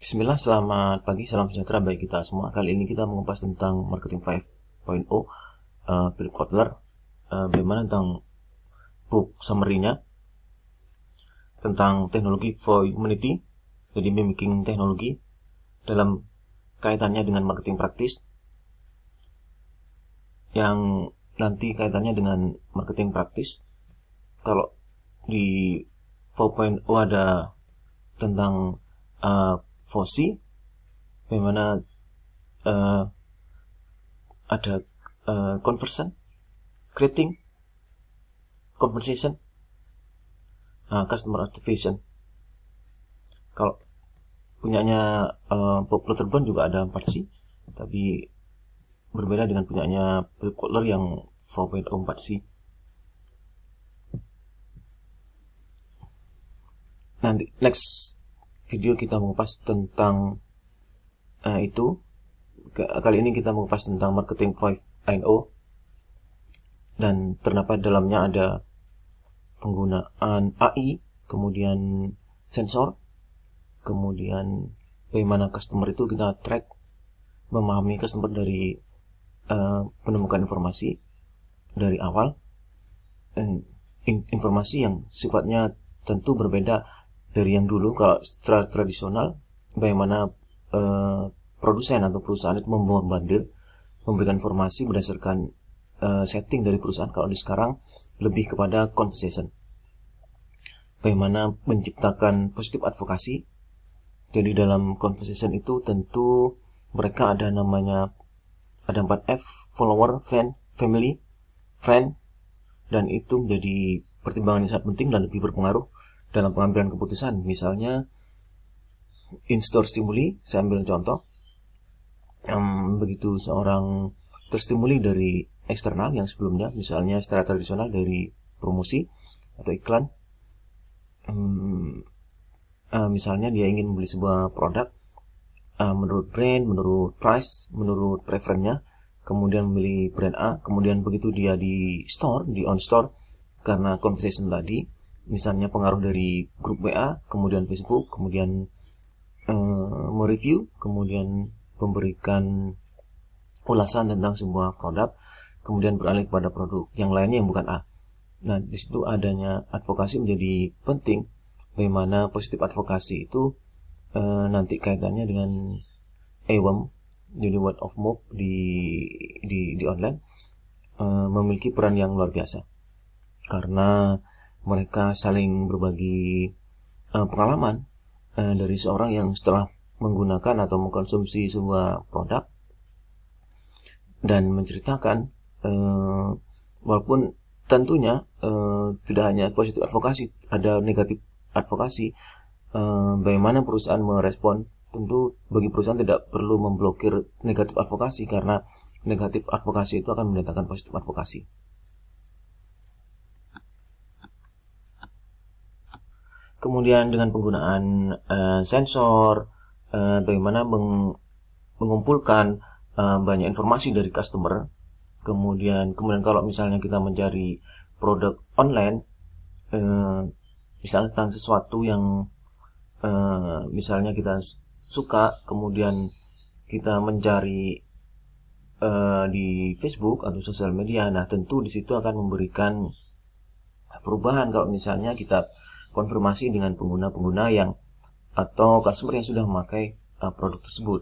Bismillah, selamat pagi, salam sejahtera bagi kita semua. Kali ini kita mengupas tentang Marketing 5.0, Philip Kotler, bagaimana tentang book summary-nya, tentang teknologi for humanity, jadi mimicking teknologi dalam kaitannya dengan marketing praktis, yang nanti kaitannya dengan marketing praktis. Kalau di 4.0 ada tentang FOSI, bagaimana ada conversion, creating, conversation, customer activation. Kalau punyanya Bob Clutterbuck juga ada 4C, tapi berbeda dengan punyanya Philip Kotler yang 4.0 4C. Nanti next video kita mengupas tentang itu. Kali ini kita mengupas tentang Marketing 5.0, dan terdapat dalamnya ada penggunaan AI, kemudian sensor, kemudian bagaimana customer itu kita track, memahami customer dari menemukan informasi dari awal, informasi yang sifatnya tentu berbeda dari yang dulu. Kalau secara tradisional, bagaimana produsen atau perusahaan itu membombardir, memberikan informasi berdasarkan setting dari perusahaan. Kalau di sekarang lebih kepada conversation, bagaimana menciptakan positif advokasi. Jadi dalam conversation itu tentu mereka ada namanya, ada 4F: follower, fan, family, friend, dan itu menjadi pertimbangan yang sangat penting dan lebih berpengaruh dalam pengambilan keputusan. Misalnya in-store stimuli, saya ambil contoh, begitu seorang terstimuli dari eksternal yang sebelumnya, misalnya secara tradisional dari promosi atau iklan, misalnya dia ingin membeli sebuah produk menurut brand, menurut price, menurut preferennya, kemudian membeli brand A, kemudian begitu dia di store, di on store, karena conversation tadi, misalnya pengaruh dari grup WA, kemudian Facebook, kemudian mereview, kemudian memberikan ulasan tentang sebuah produk, kemudian beralih kepada produk yang lainnya yang bukan A. Nah, di situ adanya advokasi menjadi penting. Bagaimana positif advokasi itu nanti kaitannya dengan EWM, jadi word of mouth di online, memiliki peran yang luar biasa, karena mereka saling berbagi pengalaman dari seorang yang setelah menggunakan atau mengkonsumsi sebuah produk dan menceritakan, walaupun tentunya tidak hanya positif advokasi, ada negatif advokasi. Bagaimana perusahaan merespon, tentu bagi perusahaan tidak perlu memblokir negatif advokasi, karena negatif advokasi itu akan mendatangkan positif advokasi. Kemudian dengan penggunaan sensor, bagaimana mengumpulkan banyak informasi dari customer. Kemudian kalau misalnya kita mencari produk online, misalnya tentang sesuatu yang misalnya kita suka, kemudian kita mencari di Facebook atau sosial media, nah tentu di situ akan memberikan perubahan kalau misalnya kita konfirmasi dengan pengguna-pengguna yang atau customer yang sudah memakai produk tersebut.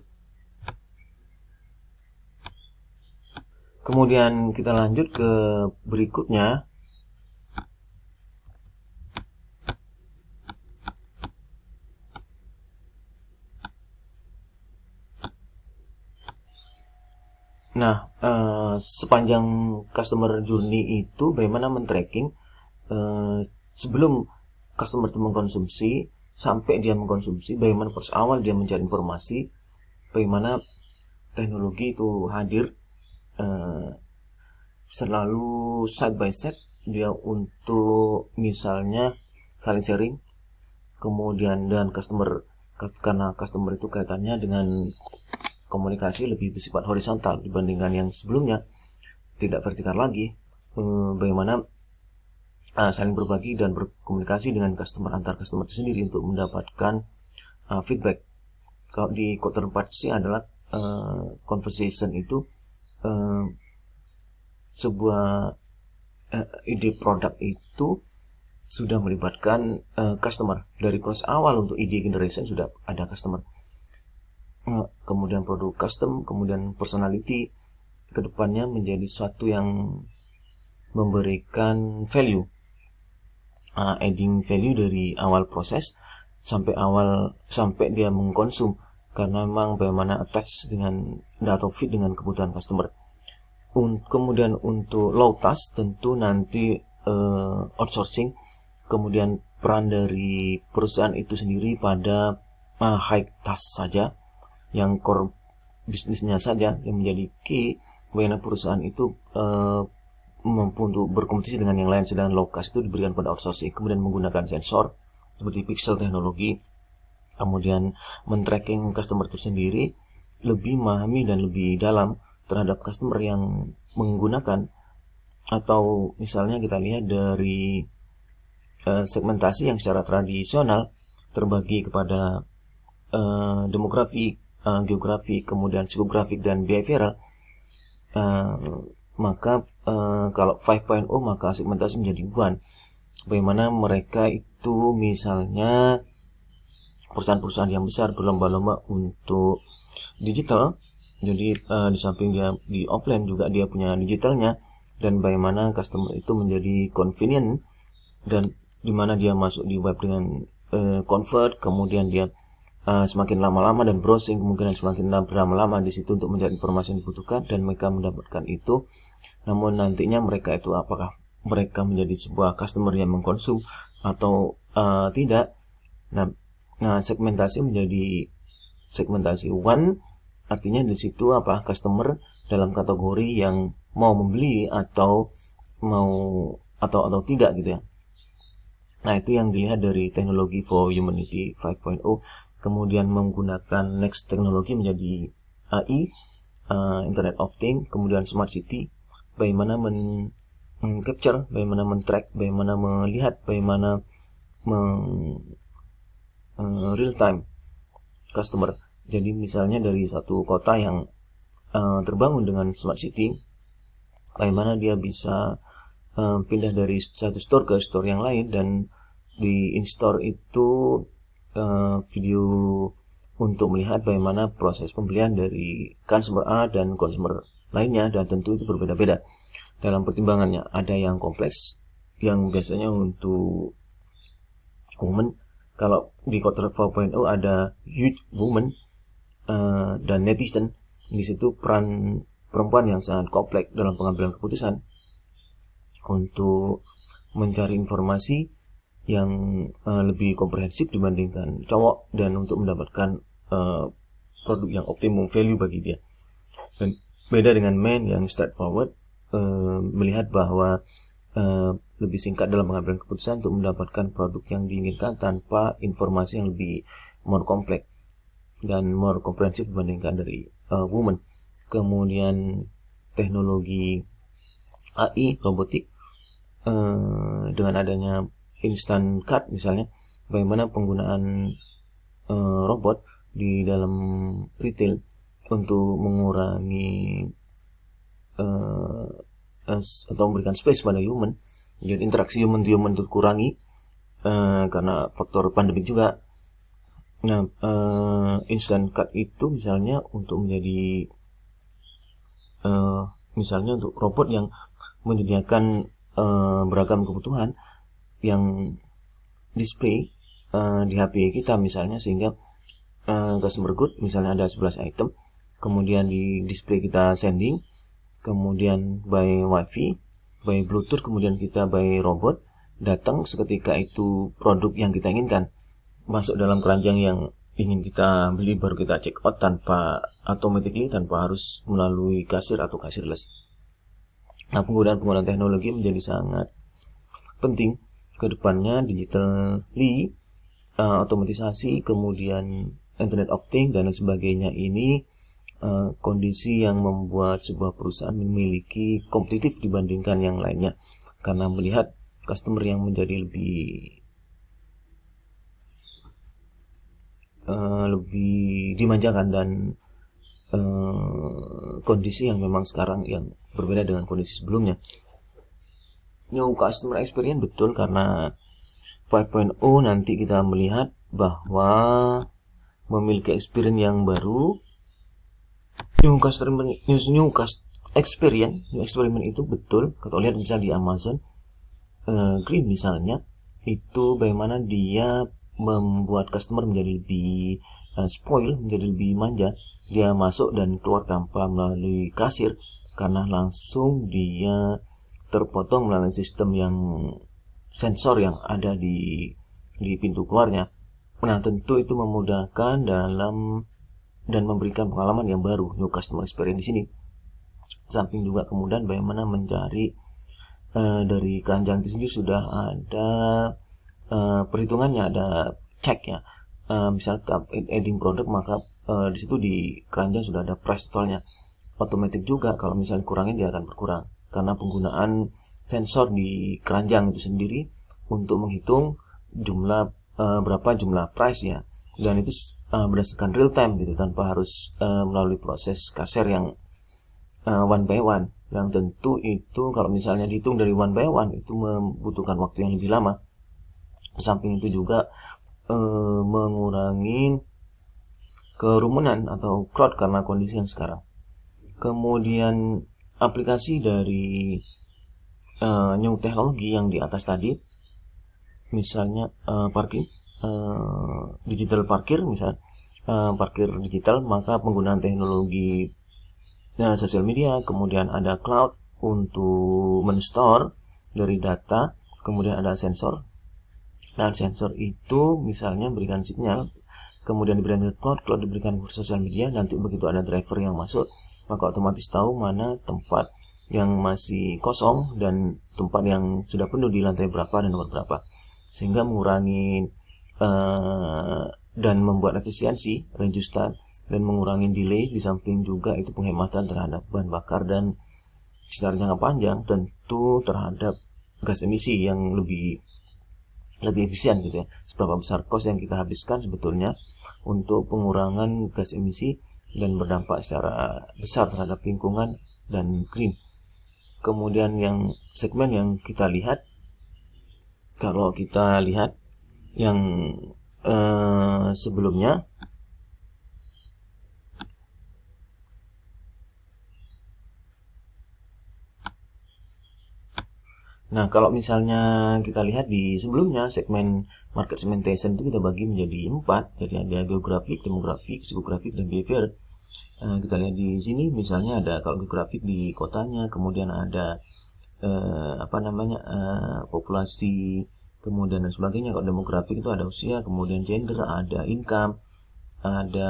Kemudian kita lanjut ke berikutnya. Nah, sepanjang customer journey itu bagaimana men-tracking sebelum customer itu mengkonsumsi sampai dia mengkonsumsi, bagaimana proses awal dia mencari informasi, bagaimana teknologi itu hadir selalu side by side dia untuk misalnya saling sharing, kemudian dan customer, karena customer itu kaitannya dengan komunikasi lebih bersifat horizontal dibandingkan yang sebelumnya, tidak vertikal lagi. Bagaimana saling berbagi dan berkomunikasi dengan customer, antar customer itu sendiri untuk mendapatkan feedback Kalau di counterpart sih adalah conversation itu sebuah ide produk itu sudah melibatkan customer. Dari proses awal untuk ide generation sudah ada customer. Kemudian produk custom, kemudian personality, kedepannya menjadi suatu yang memberikan value, adding value dari awal proses sampai dia mengkonsum, karena memang bagaimana attach dengan atau fit dengan kebutuhan customer. Kemudian untuk low task tentu nanti outsourcing, kemudian peran dari perusahaan itu sendiri pada high task saja, yang core bisnisnya saja yang menjadi key, bagaimana perusahaan itu mampu untuk berkompetisi dengan yang lain, sedangkan low cost itu diberikan pada outsourcing. Kemudian menggunakan sensor seperti pixel teknologi, kemudian men-tracking customer itu sendiri, lebih memahami dan lebih dalam terhadap customer yang menggunakan. Atau misalnya kita lihat dari segmentasi yang secara tradisional terbagi kepada demografi, geografi, kemudian psikografik dan behavioral, maka kalau 5.0 maka segmentasi menjadi one. Bagaimana mereka itu misalnya perusahaan-perusahaan yang besar berlomba-lomba untuk digital, jadi di samping dia di offline juga dia punya digitalnya, dan bagaimana customer itu menjadi convenient, dan dimana dia masuk di web dengan convert, kemudian dia semakin lama-lama dan browsing, kemungkinan semakin lama-lama di situ untuk mencari informasi yang dibutuhkan, dan mereka mendapatkan itu. Namun nantinya mereka itu apakah mereka menjadi sebuah customer yang mengkonsum atau tidak. Nah, segmentasi menjadi segmentasi one, artinya di situ apa, customer dalam kategori yang mau membeli atau tidak gitu ya. Nah, itu yang dilihat dari teknologi for humanity 5.0. Kemudian menggunakan next teknologi menjadi AI, Internet of Things, kemudian Smart City, bagaimana capture, bagaimana men-track, bagaimana melihat, bagaimana real time customer. Jadi misalnya dari satu kota yang terbangun dengan Smart City, bagaimana dia bisa pindah dari satu store ke store yang lain, dan di in-store itu video untuk melihat bagaimana proses pembelian dari consumer A dan consumer lainnya, dan tentu itu berbeda-beda dalam pertimbangannya. Ada yang kompleks, yang biasanya untuk women. Kalau di Quarter 4.0 ada youth, women, dan netizen. Di situ peran perempuan yang sangat kompleks dalam pengambilan keputusan untuk mencari informasi yang lebih komprehensif dibandingkan cowok, dan untuk mendapatkan produk yang optimum value bagi dia. Dan beda dengan men yang straightforward, melihat bahwa lebih singkat dalam pengambilan keputusan untuk mendapatkan produk yang diinginkan tanpa informasi yang lebih more kompleks dan more komprehensif dibandingkan dari woman. Kemudian teknologi AI, robotik, dengan adanya instant card misalnya, bagaimana penggunaan robot di dalam retail untuk mengurangi atau memberikan space pada human. Jadi interaksi human to human terkurangi karena faktor pandemik juga. Nah, instant card itu misalnya untuk menjadi misalnya untuk robot yang menyediakan beragam kebutuhan yang display di HP kita misalnya, sehingga customer good misalnya ada 11 item, kemudian di display kita sending, kemudian by wifi, by bluetooth, kemudian kita by robot, datang seketika itu produk yang kita inginkan masuk dalam keranjang yang ingin kita beli, baru kita check out tanpa harus melalui kasir atau cashless. Nah, penggunaan teknologi menjadi sangat penting ke depannya. Digitally, otomatisasi, kemudian Internet of Things dan sebagainya, ini kondisi yang membuat sebuah perusahaan memiliki kompetitif dibandingkan yang lainnya, karena melihat customer yang menjadi lebih lebih dimanjakan dan kondisi yang memang sekarang yang berbeda dengan kondisi sebelumnya. New customer experience betul, karena 5.0 nanti kita melihat bahwa memiliki experience yang baru. New experience itu betul. Kalau lihat misalnya di Amazon Green misalnya, itu bagaimana dia membuat customer menjadi lebih spoil, menjadi lebih manja. Dia masuk dan keluar tanpa melalui kasir, karena langsung dia terpotong melalui sistem yang sensor yang ada di pintu keluarnya. Nah, tentu itu memudahkan dalam dan memberikan pengalaman yang baru, new customer experience di sini. Samping juga kemudian bagaimana mencari dari keranjang itu sendiri sudah ada perhitungannya, ada cek ya. Misalnya adding produk, maka di situ di keranjang sudah ada price totalnya. Otomatis juga kalau misalnya kurangin dia akan berkurang, karena penggunaan sensor di keranjang itu sendiri untuk menghitung jumlah berapa jumlah price ya, dan itu berdasarkan real time gitu, tanpa harus melalui proses kasir yang one by one, yang tentu itu kalau misalnya dihitung dari one by one itu membutuhkan waktu yang lebih lama. Samping itu juga mengurangi kerumunan atau crowd karena kondisi yang sekarang. Kemudian aplikasi dari new teknologi yang di atas tadi, misalnya parking, digital parkir, misalnya parkir digital, maka penggunaan teknologi sosial media, kemudian ada cloud untuk men-store dari data, kemudian ada sensor, dan sensor itu misalnya berikan sinyal, kemudian diberikan ke cloud diberikan ke sosial media. Nanti begitu ada driver yang masuk, maka otomatis tahu mana tempat yang masih kosong dan tempat yang sudah penuh di lantai berapa dan nomor berapa, sehingga mengurangi dan membuat efisiensi, reduce time, dan mengurangi delay. Di samping juga itu penghematan terhadap bahan bakar, dan secara jangka panjang tentu terhadap gas emisi yang lebih efisien gitu ya. Seberapa besar cost yang kita habiskan sebetulnya untuk pengurangan gas emisi dan berdampak secara besar terhadap lingkungan dan green. Kemudian yang segmen yang kita lihat, kalau kita lihat yang sebelumnya, nah kalau misalnya kita lihat di sebelumnya segmen market segmentation itu kita bagi menjadi 4. Jadi ada geografik, demografik, psikografik, dan behavior. Kita lihat di sini misalnya ada kalau geografik di kotanya, kemudian ada populasi, kemudian dan sebagainya. Kalau demografik itu ada usia, kemudian gender, ada income, ada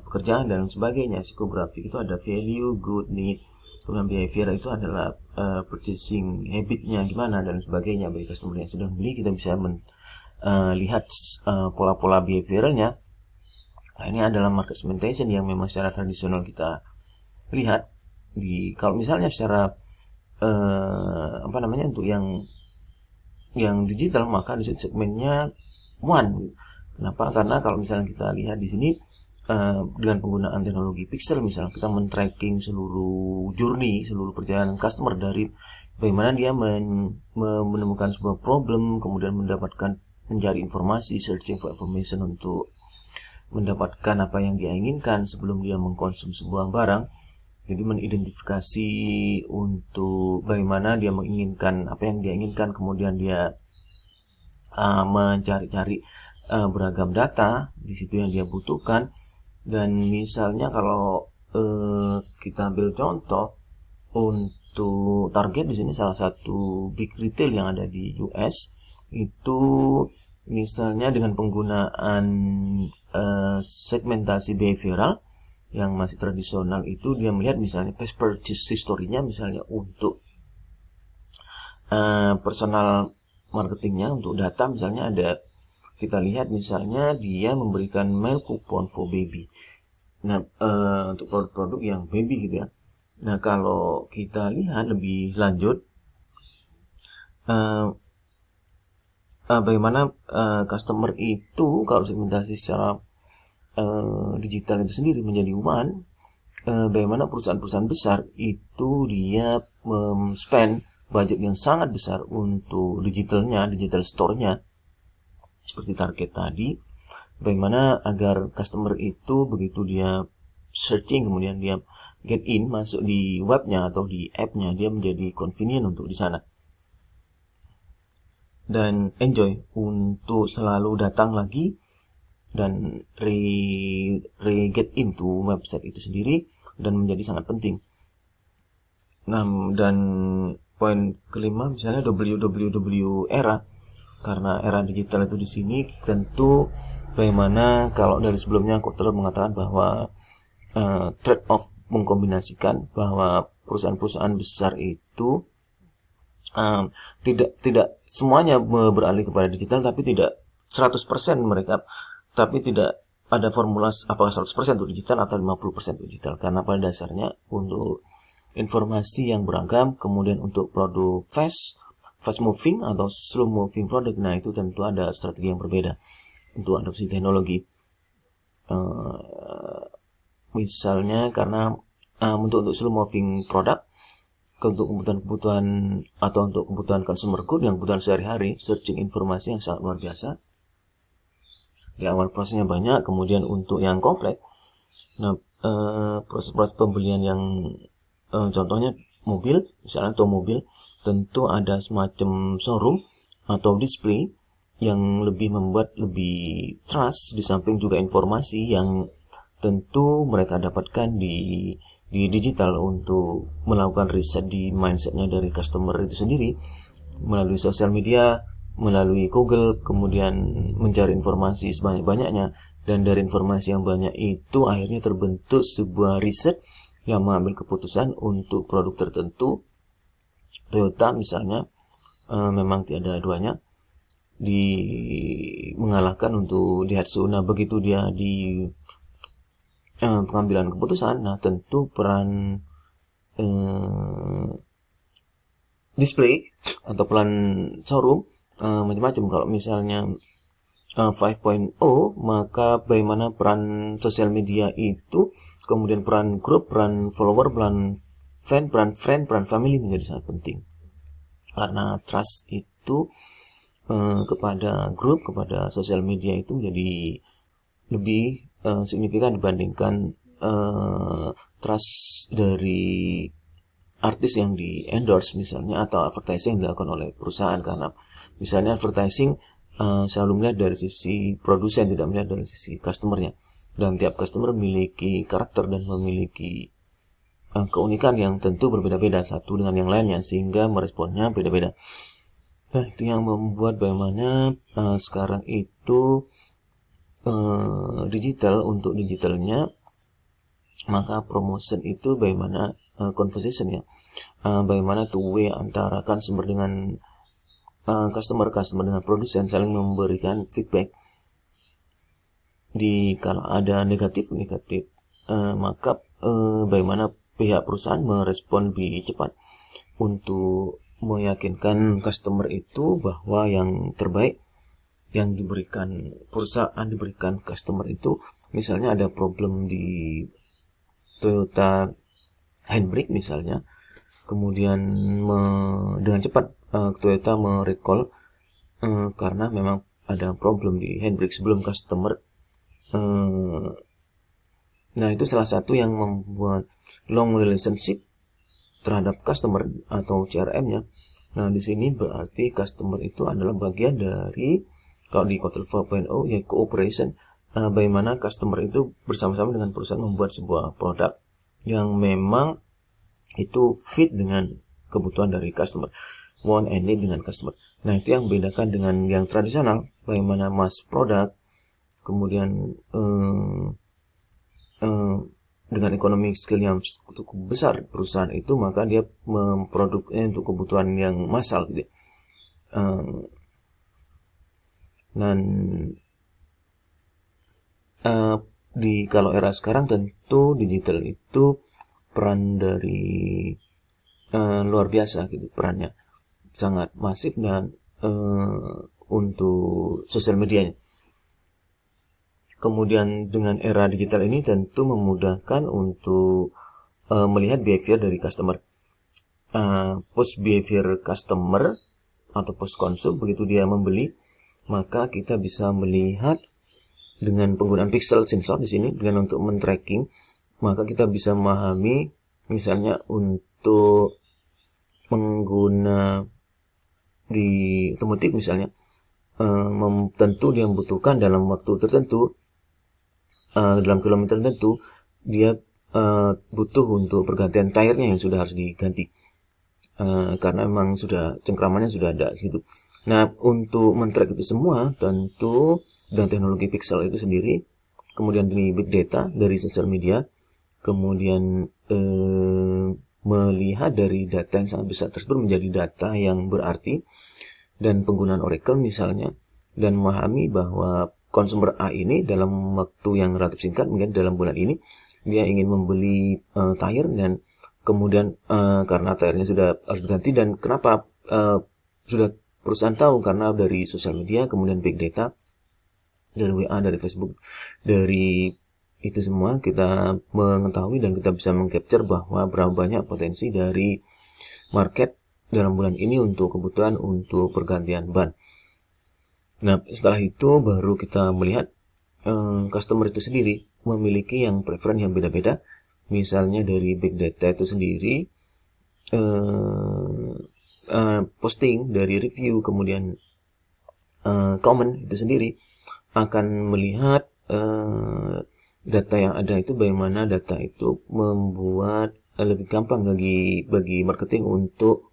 pekerjaan dan sebagainya. Psikografik itu ada value, good, need. Kemudian behavior itu adalah purchasing habitnya gimana dan sebagainya. Bagi customer yang sudah beli, kita bisa lihat pola-pola behaviornya. Nah, ini adalah market segmentation yang memang secara tradisional kita lihat. Kalau misalnya secara untuk yang digital, maka di segmennya one. Kenapa? Karena kalau misalnya kita lihat di sini dengan penggunaan teknologi pixel, misalnya kita men-tracking seluruh journey, seluruh perjalanan customer, dari bagaimana dia menemukan sebuah problem, kemudian mencari informasi, searching for information untuk mendapatkan apa yang dia inginkan sebelum dia mengkonsumsi sebuah barang. Jadi mengidentifikasi untuk bagaimana dia menginginkan apa yang dia inginkan, kemudian dia mencari-cari beragam data di situ yang dia butuhkan. Dan misalnya kalau kita ambil contoh untuk target di sini, salah satu big retail yang ada di US itu misalnya dengan penggunaan segmentasi behavioral yang masih tradisional, itu dia melihat misalnya past purchase history-nya, misalnya untuk personal marketingnya, untuk data misalnya ada, kita lihat misalnya dia memberikan mail coupon for baby. Nah, untuk produk-produk yang baby gitu ya. Nah, kalau kita lihat lebih lanjut bagaimana customer itu kalau segmentasi secara digital itu sendiri menjadi one, bagaimana perusahaan-perusahaan besar itu dia spend budget yang sangat besar untuk digitalnya, digital store-nya, seperti target tadi. Bagaimana agar customer itu begitu dia searching, kemudian dia get in, masuk di webnya atau di app-nya, dia menjadi convenient untuk di sana dan enjoy untuk selalu datang lagi dan re-get into website itu sendiri, dan menjadi sangat penting. Nah, dan poin kelima misalnya WWW era, karena era digital itu di sini tentu bagaimana kalau dari sebelumnya Kotler mengatakan bahwa trade-off mengkombinasikan bahwa perusahaan-perusahaan besar itu tidak semuanya beralih kepada digital, tapi tidak 100% mereka, tapi tidak ada formula apakah 100% untuk digital atau 50% untuk digital, karena pada dasarnya untuk informasi yang beragam, kemudian untuk produk fast moving atau slow moving product, nah itu tentu ada strategi yang berbeda untuk adopsi teknologi. Misalnya karena untuk slow moving product, untuk kebutuhan atau untuk kebutuhan consumer good yang kebutuhan sehari-hari, searching informasi yang sangat luar biasa, di awal prosesnya banyak, kemudian untuk yang kompleks, nah proses pembelian yang contohnya mobil, misalnya otomobil, tentu ada semacam showroom atau display yang lebih membuat lebih trust, di samping juga informasi yang tentu mereka dapatkan di digital untuk melakukan riset di mindsetnya dari customer itu sendiri melalui sosial media, melalui Google, kemudian mencari informasi sebanyak-banyaknya, dan dari informasi yang banyak itu akhirnya terbentuk sebuah riset yang mengambil keputusan untuk produk tertentu. Toyota misalnya memang tiada duanya mengalahkan untuk Daihatsu. Nah, begitu dia di pengambilan keputusan, nah tentu peran display atau peran showroom macam-macam. Kalau misalnya 5.0, maka bagaimana peran sosial media itu, kemudian peran grup, peran follower, peran fan, peran friend, peran family menjadi sangat penting, karena trust itu kepada grup, kepada sosial media itu menjadi lebih signifikan dibandingkan trust dari artis yang di endorse misalnya, atau advertising yang dilakukan oleh perusahaan. Karena misalnya advertising selalu melihat dari sisi produsen, tidak melihat dari sisi customernya, dan tiap customer memiliki karakter dan memiliki keunikan yang tentu berbeda-beda satu dengan yang lainnya, sehingga meresponnya beda-beda. Nah, itu yang membuat bagaimana sekarang itu digital, untuk digitalnya, maka promotion itu bagaimana conversation ya, bagaimana two way antara consumer dengan customer dengan produsen, saling memberikan feedback. Kalau ada negatif maka bagaimana pihak perusahaan merespon lebih cepat untuk meyakinkan customer itu bahwa yang terbaik yang diberikan perusahaan, diberikan customer itu, misalnya ada problem di Toyota handbrake misalnya, kemudian dengan cepat Toyota merecall karena memang ada problem di handbrake sebelum customer. Nah, itu salah satu yang membuat long relationship terhadap customer atau CRM-nya. Nah, di sini berarti customer itu adalah bagian dari, kalau di Kotler 4.0 ya, cooperation, bagaimana customer itu bersama-sama dengan perusahaan membuat sebuah produk yang memang itu fit dengan kebutuhan dari customer, want and need dengan customer. Nah, itu yang membedakan dengan yang tradisional, bagaimana mass product, kemudian dengan ekonomi scale yang cukup besar perusahaan itu, maka dia memproduknya untuk kebutuhan yang massal gitu. Dan kalau era sekarang tentu digital itu peran dari luar biasa gitu, perannya sangat masif, dan untuk sosial medianya. Kemudian dengan era digital ini tentu memudahkan untuk melihat behavior dari customer. Post behavior customer atau post konsum, begitu dia membeli, maka kita bisa melihat dengan penggunaan pixel sensor di sini, dengan untuk men-tracking, maka kita bisa memahami misalnya untuk pengguna di otomotif misalnya, tentu dia membutuhkan dalam waktu tertentu, dalam kilometer tertentu, dia butuh untuk pergantian tire-nya yang sudah harus diganti, karena memang sudah cengkramannya sudah ada gitu. Nah, untuk men-track itu semua tentu dengan teknologi pixel itu sendiri, kemudian di big data dari sosial media, kemudian melihat dari data yang sangat besar tersebut menjadi data yang berarti, dan penggunaan Oracle misalnya, dan memahami bahwa konsumer A ini dalam waktu yang relatif singkat, mungkin dalam bulan ini dia ingin membeli tire, dan kemudian karena tire-nya sudah harus diganti, dan kenapa sudah perusahaan tahu karena dari sosial media, kemudian big data, dari WA, dari Facebook, dari itu semua kita mengetahui dan kita bisa mengcapture bahwa berapa banyak potensi dari market dalam bulan ini untuk kebutuhan untuk pergantian ban. Nah, setelah itu baru kita melihat customer itu sendiri memiliki yang preference yang beda-beda. Misalnya dari big data itu sendiri, posting, dari review, kemudian comment itu sendiri akan melihat data yang ada itu, bagaimana data itu membuat lebih gampang bagi marketing untuk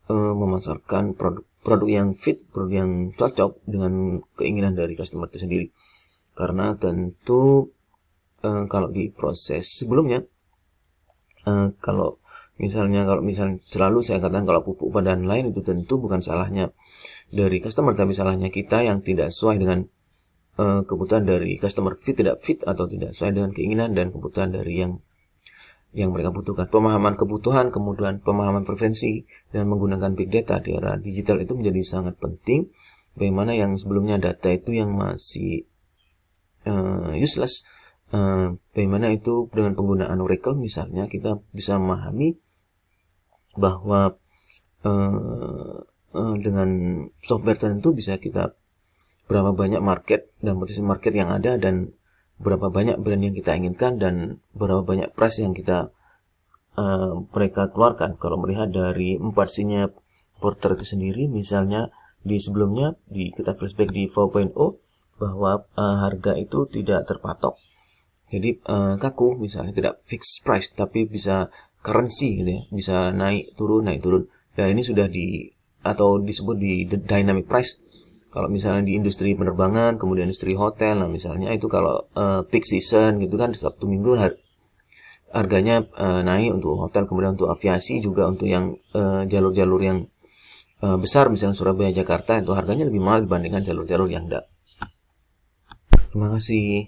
memasarkan produk yang fit, produk yang cocok dengan keinginan dari customer itu sendiri. Karena tentu kalau di proses sebelumnya, kalau misalnya selalu saya katakan kalau pupuk dan lain itu tentu bukan salahnya dari customer, tapi salahnya kita yang tidak sesuai dengan kebutuhan dari customer, tidak fit atau tidak sesuai dengan keinginan dan kebutuhan dari yang mereka butuhkan. Pemahaman kebutuhan, kemudian pemahaman preferensi, dan menggunakan big data di era digital itu menjadi sangat penting. Bagaimana yang sebelumnya data itu yang masih useless, bagaimana itu dengan penggunaan Oracle misalnya kita bisa memahami bahwa dengan software tertentu bisa kita berapa banyak market dan potensi market yang ada, dan berapa banyak brand yang kita inginkan, dan berapa banyak price yang kita mereka keluarkan. Kalau melihat dari 4 sinya Porter itu sendiri, misalnya di sebelumnya kita flashback di 4.0 bahwa harga itu tidak terpatok, jadi kaku, misalnya tidak fixed price tapi bisa currency gitu ya, bisa naik turun. Dan ini sudah disebut di dynamic price. Kalau misalnya di industri penerbangan, kemudian industri hotel, nah misalnya itu kalau peak season gitu kan, Sabtu Minggu harganya naik untuk hotel, kemudian untuk aviasi juga, untuk yang jalur-jalur yang besar misalnya Surabaya Jakarta, itu harganya lebih mahal dibandingkan jalur-jalur yang enggak. Terima kasih.